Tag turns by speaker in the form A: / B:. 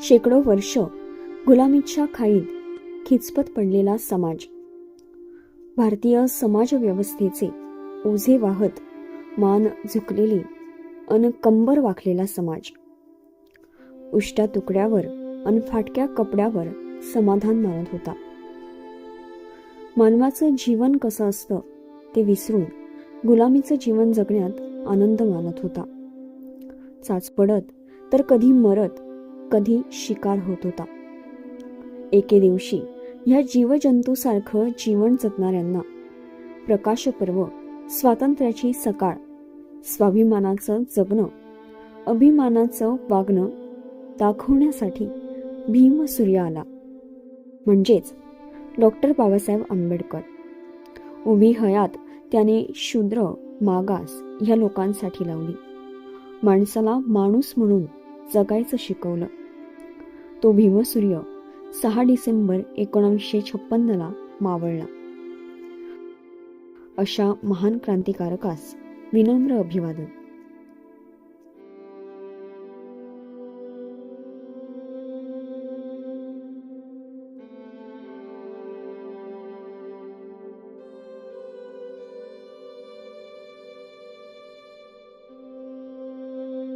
A: शेकडो वर्ष गुलामीच्या खाईत खिचपत पडलेला समाज, भारतीय समाज व्यवस्थेचे ओझे वाहत मान झुकलेली अन कंबर वाकलेला समाज, उष्ट्या तुकड्यावर अन फाटक्या कपड्यावर समाधान मानत होता. मानवाचं जीवन कसं असतं ते विसरून गुलामीचं जीवन जगण्यात आनंद मानत होता. चाच पडत तर कधी मरत, कधी शिकार होत होता. एके दिवशी ह्या जीवजंतूसारखं जीवन जगणाऱ्यांना प्रकाशपर्व, स्वातंत्र्याची सकाळ, स्वाभिमानाचं जगणं, अभिमानाचं वागणं दाखवण्यासाठी भीमसूर्य आला, म्हणजेच डॉक्टर बाबासाहेब आंबेडकर. उभी हयात त्याने शूद्र, मागास ह्या लोकांसाठी लावली. माणसाला माणूस म्हणून जगायचं शिकवलं. तो भीमसूर्य 6 डिसेंबर 1956 मावळला. अशा महान क्रांतिकारकास विनम्र अभिवादन.